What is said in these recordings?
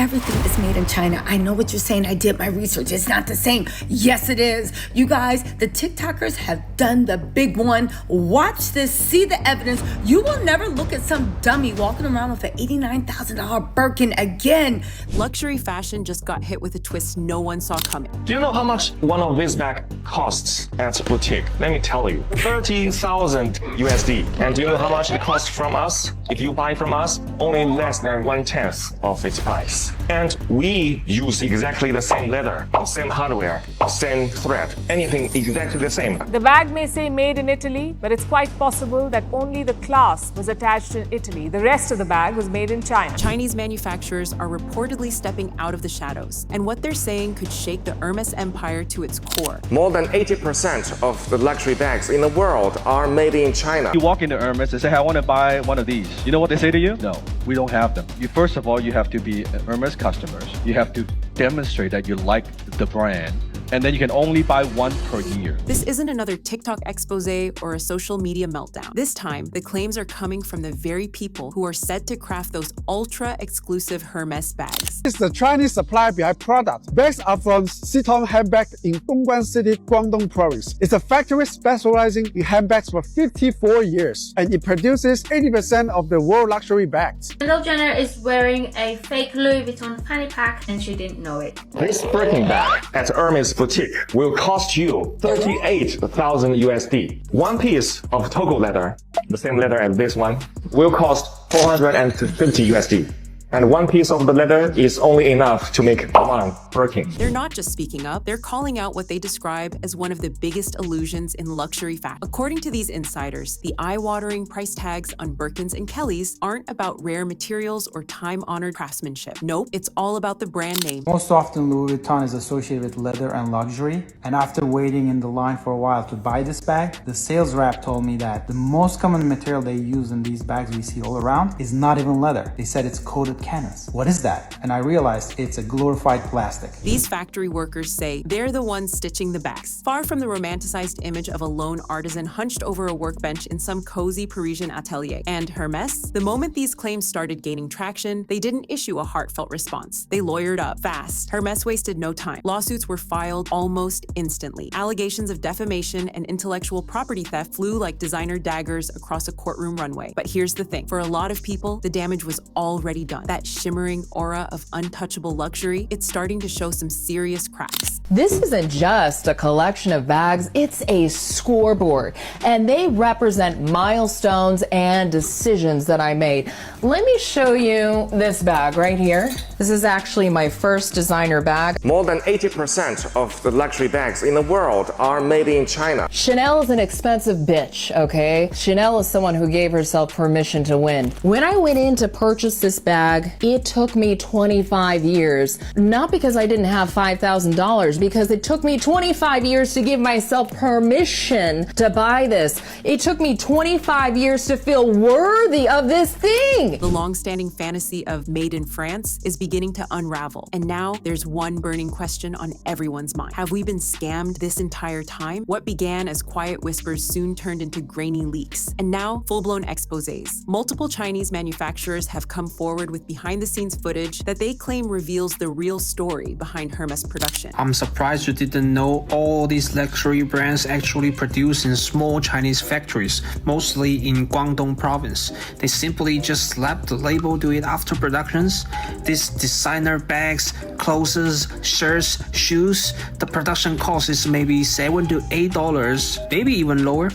everything is made in China. I know what you're saying. I did my research. It's not the same. Yes, it is. You guys, the TikTokers have done the big one. Watch this. See the evidence. You will never look at some dummy walking around with an $89,000 Birkin again. Luxury fashion just got hit with a twist no one saw coming. Do you know how much one of these bags costs at boutique? Let me tell you, 30,000 USD. And do you know how much it costs from us? If you buy from us, only less than 1/10 of its price. And we use exactly the same leather, same hardware, same thread, anything exactly the same. The bag may say made in Italy, but it's quite possible that only the clasp was attached in Italy. The rest of the bag was made in China. Chinese manufacturers are reportedly stepping out of the shadows, and what they're saying could shake the Hermes empire to its core. More than 80% of the luxury bags in the world are made in China. You walk into Hermes and say, hey, I want to buy one of these. You know what they say to you? No, we don't have them. First of all, you have to be Hermes customers. You have to demonstrate that you like the brand. And then you can only buy one per year. This isn't another TikTok expose or a social media meltdown. This time, the claims are coming from the very people who are said to craft those ultra-exclusive Hermes bags. It's the Chinese supplier behind product. Bags are from Siton Handbag in Dongguan City, Guangdong Province. It's a factory specializing in handbags for 54 years, and it produces 80% of the world luxury bags. Kylie Jenner is wearing a fake Louis Vuitton fanny pack and she didn't know it. This Birkin bag at Hermes boutique will cost you 38,000 USD. One piece of Togo leather, the same leather as this one, will cost 450 USD. And one piece of the leather is only enough to make one Birkin. They're not just speaking up, they're calling out what they describe as one of the biggest illusions in luxury fashion. According to these insiders, the eye-watering price tags on Birkins and Kellys aren't about rare materials or time-honored craftsmanship. Nope, it's all about the brand name. Most often Louis Vuitton is associated with leather and luxury, and after waiting in the line for a while to buy this bag, the sales rep told me that the most common material they use in these bags we see all around is not even leather. They said it's coated canvas. What is that? And I realized it's a glorified plastic. These factory workers say they're the ones stitching the bags. Far from the romanticized image of a lone artisan hunched over a workbench in some cozy Parisian atelier. And Hermes? The moment these claims started gaining traction, they didn't issue a heartfelt response. They lawyered up fast. Hermes wasted no time. Lawsuits were filed almost instantly. Allegations of defamation and intellectual property theft flew like designer daggers across a courtroom runway. But here's the thing. For a lot of people, the damage was already done. That shimmering aura of untouchable luxury, it's starting to show some serious cracks. This isn't just a collection of bags, it's a scoreboard, and they represent milestones and decisions that I made. Let me show you this bag right here. This is actually my first designer bag. More than 80% of the luxury bags in the world are made in China. Chanel is an expensive bitch, okay? Chanel is someone who gave herself permission to win. When I went in to purchase this bag, it took me 25 years. Not because I didn't have $5,000, because it took me 25 years to give myself permission to buy this. It took me 25 years to feel worthy of this thing. The long-standing fantasy of made in France is beginning to unravel. And now there's one burning question on everyone's mind. Have we been scammed this entire time? What began as quiet whispers soon turned into grainy leaks. And now, full-blown exposés. Multiple Chinese manufacturers have come forward with behind-the-scenes footage that they claim reveals the real story behind Hermes production. I'm surprised you didn't know all these luxury brands actually produce in small Chinese factories, mostly in Guangdong province. They simply just slap the label, do it after productions. These designer bags, clothes, shirts, shoes, the production cost is maybe $7 to $8, maybe even lower.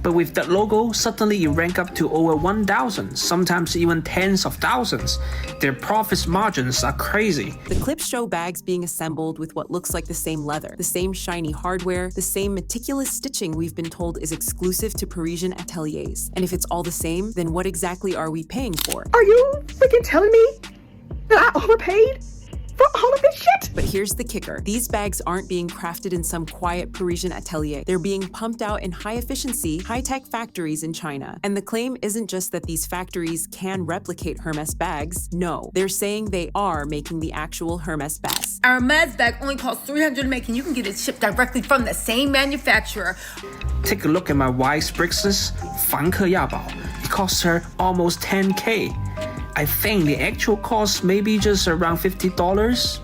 But with that logo, suddenly you rank up to over 1,000, sometimes even tens of thousands. Their profit margins are crazy. The clips show bags being assembled with what looks like the same leather, the same shiny hardware, the same meticulous stitching we've been told is exclusive to Parisian ateliers. And if it's all the same, then what exactly are we paying for? Are you freaking telling me that I overpaid for all of this shit? But here's the kicker. These bags aren't being crafted in some quiet Parisian atelier. They're being pumped out in high-efficiency, high-tech factories in China. And the claim isn't just that these factories can replicate Hermes bags. No, they're saying they are making the actual Hermes bags. Our Hermes bag only costs $300 to make, and you can get it shipped directly from the same manufacturer. Take a look at my wife's bracelets, 凡客亚宝. It costs her almost 10K. I think the actual cost may be just around $50.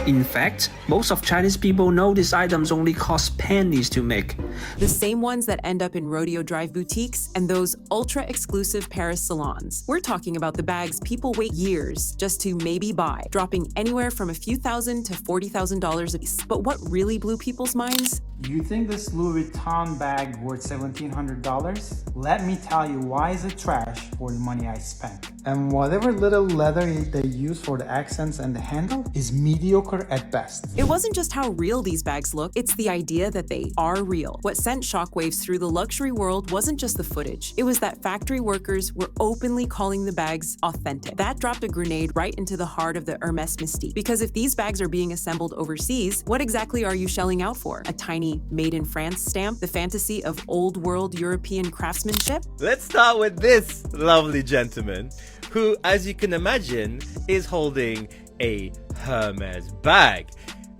In fact, most of Chinese people know these items only cost pennies to make. The same ones that end up in Rodeo Drive boutiques and those ultra-exclusive Paris salons. We're talking about the bags people wait years just to maybe buy, dropping anywhere from a few thousand to $40,000 a piece. But what really blew people's minds? You think this Louis Vuitton bag worth $1,700? Let me tell you why is it trash for the money I spent. And whatever little leather they use for the accents and the handle is mediocre at best. It wasn't just how real these bags look, it's the idea that they are real. What sent shockwaves through the luxury world wasn't just the footage. It was that factory workers were openly calling the bags authentic. That dropped a grenade right into the heart of the Hermes mystique. Because if these bags are being assembled overseas, what exactly are you shelling out for? A tiny made in France stamp? The fantasy of old world European craftsmanship? Let's start with this lovely gentleman, who, as you can imagine, is holding a Hermes bag.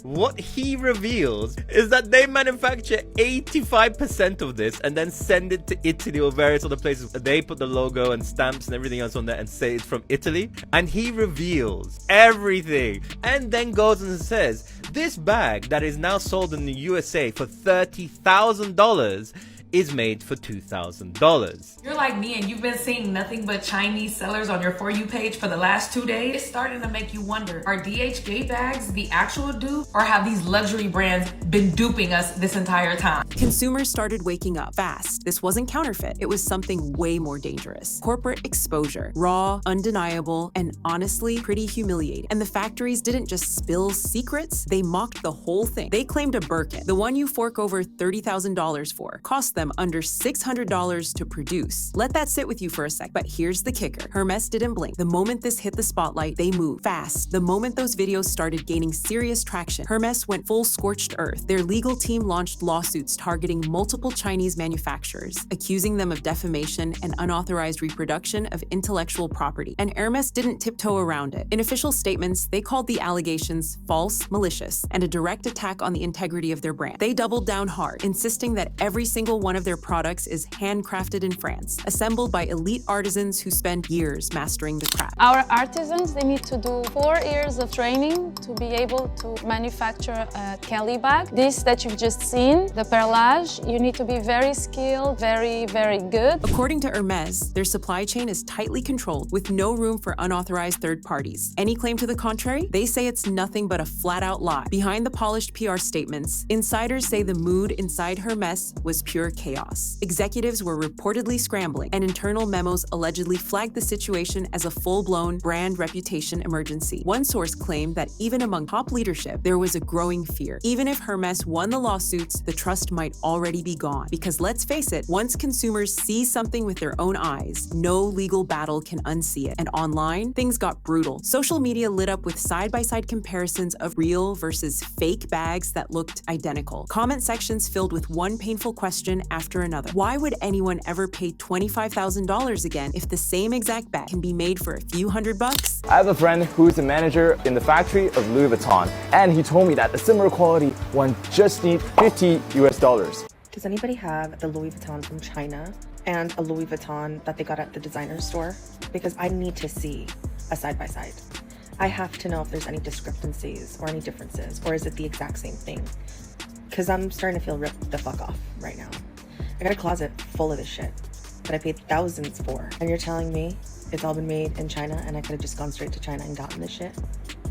What he reveals is that they manufacture 85% of this and then send it to Italy or various other places. They put the logo and stamps and everything else on there and say it's from Italy. And he reveals everything and then goes and says, this bag that is now sold in the USA for $30,000 is made for $2,000. You're like me and you've been seeing nothing but Chinese sellers on your For You page for the last 2 days. It's starting to make you wonder, are DHgate bags the actual dupe, or have these luxury brands been duping us this entire time? Consumers started waking up fast. This wasn't counterfeit. It was something way more dangerous. Corporate exposure. Raw, undeniable, and honestly pretty humiliating. And the factories didn't just spill secrets, they mocked the whole thing. They claimed a Birkin, the one you fork over $30,000 for, cost them under $600 to produce. Let that sit with you for a sec, but here's the kicker. Hermes didn't blink. The moment this hit the spotlight, they moved fast. The moment those videos started gaining serious traction, Hermes went full scorched earth. Their legal team launched lawsuits targeting multiple Chinese manufacturers, accusing them of defamation and unauthorized reproduction of intellectual property. And Hermes didn't tiptoe around it. In official statements, they called the allegations false, malicious, and a direct attack on the integrity of their brand. They doubled down hard, insisting that every single one of their products is handcrafted in France, assembled by elite artisans who spend years mastering the craft. Our artisans, they need to do 4 years of training to be able to manufacture a Kelly bag. This that you've just seen, the perlage, you need to be very skilled, very, very good. According to Hermes, their supply chain is tightly controlled with no room for unauthorized third parties. Any claim to the contrary? They say it's nothing but a flat-out lie. Behind the polished PR statements, insiders say the mood inside Hermes was pure chaos. Executives were reportedly scrambling, and internal memos allegedly flagged the situation as a full-blown brand reputation emergency. One source claimed that even among top leadership, there was a growing fear. Even if Hermes won the lawsuits, the trust might already be gone. Because let's face it, once consumers see something with their own eyes, no legal battle can unsee it. And online, things got brutal. Social media lit up with side-by-side comparisons of real versus fake bags that looked identical. Comment sections filled with one painful question after another. Why would anyone ever pay $25,000 again if the same exact bag can be made for a few $100? I have a friend who is a manager in the factory of Louis Vuitton, and he told me that a similar quality one just needs $50 US. Does anybody have the Louis Vuitton from China and a Louis Vuitton that they got at the designer store? Because I need to see a side-by-side. I have to know if there's any discrepancies or any differences, or is it the exact same thing? Because I'm starting to feel ripped the fuck off right now. I got a closet full of this shit that I paid thousands for. And you're telling me it's all been made in China and I could have just gone straight to China and gotten this shit?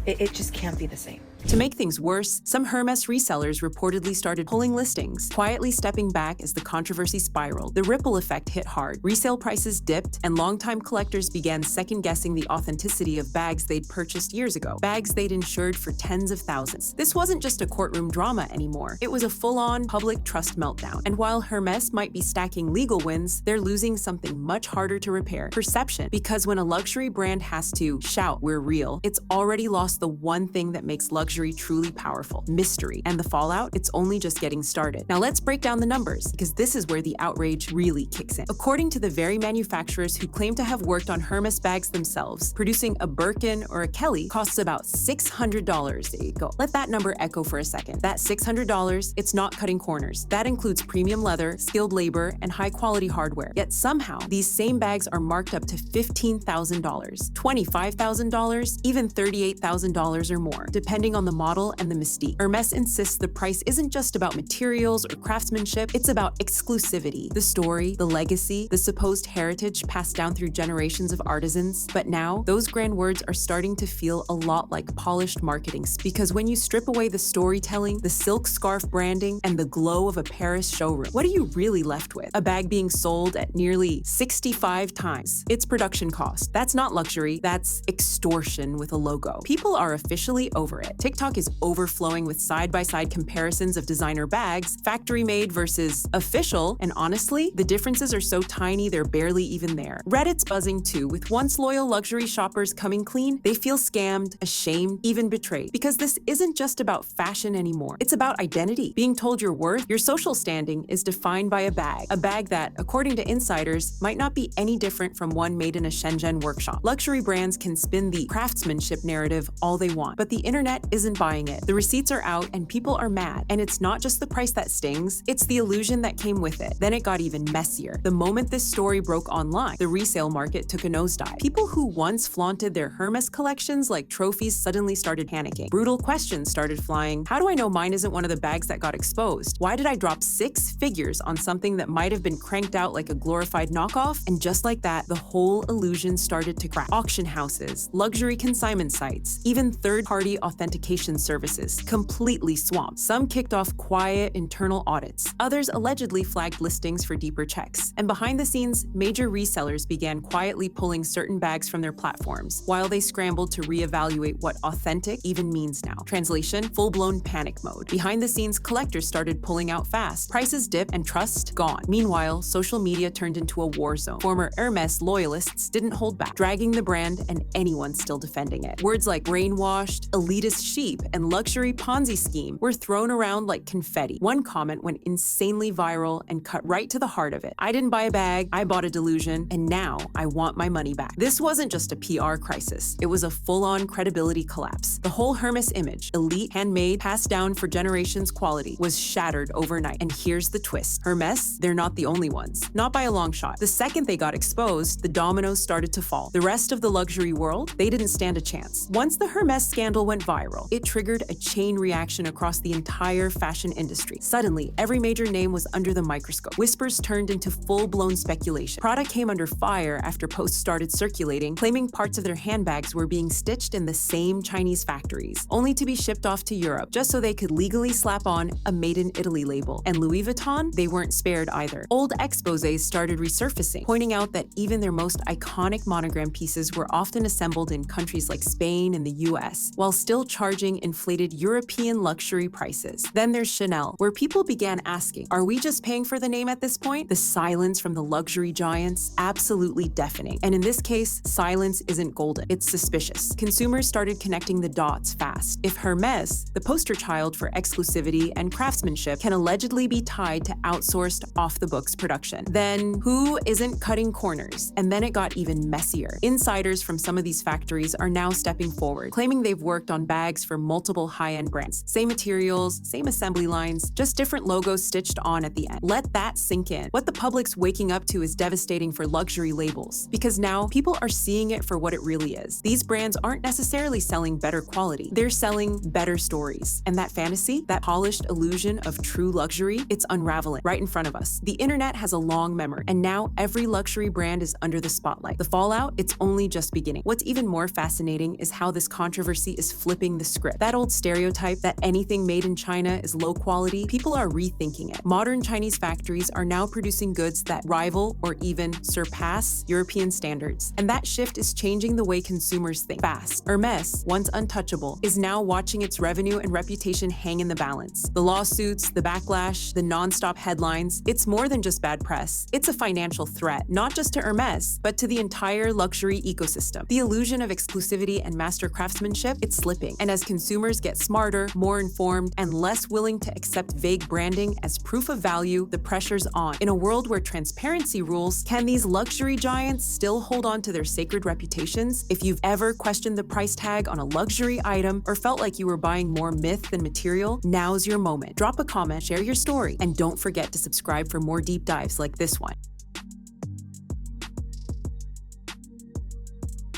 It just can't be the same. To make things worse, some Hermes resellers reportedly started pulling listings, quietly stepping back as the controversy spiraled. The ripple effect hit hard. Resale prices dipped, and longtime collectors began second-guessing the authenticity of bags they'd purchased years ago, bags they'd insured for tens of thousands. This wasn't just a courtroom drama anymore. It was a full-on public trust meltdown. And while Hermes might be stacking legal wins, they're losing something much harder to repair: perception. Because when a luxury brand has to shout, "We're real," it's already lost the one thing that makes luxury luxury truly powerful? Mystery. And the fallout? It's only just getting started. Now let's break down the numbers, because this is where the outrage really kicks in. According to the very manufacturers who claim to have worked on Hermes bags themselves, producing a Birkin or a Kelly costs about $600. There you go. Let that number echo for a second. That $600, it's not cutting corners. That includes premium leather, skilled labor, and high-quality hardware. Yet somehow, these same bags are marked up to $15,000, $25,000, even $38,000 or more, depending on the model and the mystique. Hermes insists the price isn't just about materials or craftsmanship, it's about exclusivity, the story, the legacy, the supposed heritage passed down through generations of artisans. But now, those grand words are starting to feel a lot like polished marketing, because when you strip away the storytelling, the silk scarf branding, and the glow of a Paris showroom, what are you really left with? A bag being sold at nearly 65 times its production cost. That's not luxury, that's extortion with a logo. People are officially over it. TikTok is overflowing with side-by-side comparisons of designer bags, factory-made versus official, and honestly, the differences are so tiny they're barely even there. Reddit's buzzing too, with once loyal luxury shoppers coming clean. They feel scammed, ashamed, even betrayed, because this isn't just about fashion anymore. It's about identity. Being told your worth, your social standing is defined by a bag that, according to insiders, might not be any different from one made in a Shenzhen workshop. Luxury brands can spin the craftsmanship narrative all they want, but the internet isn't buying it. The receipts are out and people are mad. And it's not just the price that stings, it's the illusion that came with it. Then it got even messier. The moment this story broke online, the resale market took a nosedive. People who once flaunted their Hermes collections like trophies suddenly started panicking. Brutal questions started flying. How do I know mine isn't one of the bags that got exposed? Why did I drop 6 figures on something that might have been cranked out like a glorified knockoff? And just like that, the whole illusion started to crack. Auction houses, luxury consignment sites, even third-party authentication services completely swamped. Some kicked off quiet internal audits. Others allegedly flagged listings for deeper checks. And behind the scenes, major resellers began quietly pulling certain bags from their platforms while they scrambled to reevaluate what authentic even means now. Translation: full-blown panic mode. Behind the scenes, collectors started pulling out fast. Prices dip and trust gone. Meanwhile, social media turned into a war zone. Former Hermes loyalists didn't hold back, dragging the brand and anyone still defending it. Words like brainwashed, elitist sheep, and luxury Ponzi scheme were thrown around like confetti. One comment went insanely viral and cut right to the heart of it. I didn't buy a bag, I bought a delusion, and now I want my money back. This wasn't just a PR crisis, it was a full-on credibility collapse. The whole Hermes image, elite, handmade, passed down for generations quality, was shattered overnight. And here's the twist. Hermes, they're not the only ones. Not by a long shot. The second they got exposed, the dominoes started to fall. The rest of the luxury world, they didn't stand a chance. Once the Hermes scandal went viral, it triggered a chain reaction across the entire fashion industry. Suddenly, every major name was under the microscope. Whispers turned into full-blown speculation. Prada came under fire after posts started circulating, claiming parts of their handbags were being stitched in the same Chinese factories, only to be shipped off to Europe just so they could legally slap on a Made in Italy label. And Louis Vuitton, they weren't spared either. Old exposés started resurfacing, pointing out that even their most iconic monogram pieces were often assembled in countries like Spain and the US, while still charging inflated European luxury prices. Then there's Chanel, where people began asking, are we just paying for the name at this point? The silence from the luxury giants, absolutely deafening. And in this case, silence isn't golden, it's suspicious. Consumers started connecting the dots fast. If Hermes, the poster child for exclusivity and craftsmanship, can allegedly be tied to outsourced off-the-books production, then who isn't cutting corners? And then it got even messier. Insiders from some of these factories are now stepping forward, claiming they've worked on bags for multiple high-end brands. Same materials, same assembly lines, just different logos stitched on at the end. Let that sink in. What the public's waking up to is devastating for luxury labels, because now people are seeing it for what it really is. These brands aren't necessarily selling better quality, they're selling better stories. And that fantasy, that polished illusion of true luxury, it's unraveling right in front of us. The internet has a long memory, and now every luxury brand is under the spotlight. The fallout, it's only just beginning. What's even more fascinating is how this controversy is flipping the script. That old stereotype that anything made in China is low quality, people are rethinking it. Modern Chinese factories are now producing goods that rival or even surpass European standards. And that shift is changing the way consumers think fast. Hermes, once untouchable, is now watching its revenue and reputation hang in the balance. The lawsuits, the backlash, the non-stop headlines, it's more than just bad press. It's a financial threat, not just to Hermes, but to the entire luxury ecosystem. The illusion of exclusivity and master craftsmanship, it's slipping. And as As consumers get smarter, more informed, and less willing to accept vague branding as proof of value, the pressure's on. In a world where transparency rules, can these luxury giants still hold on to their sacred reputations? If you've ever questioned the price tag on a luxury item or felt like you were buying more myth than material, now's your moment. Drop a comment, share your story, and don't forget to subscribe for more deep dives like this one.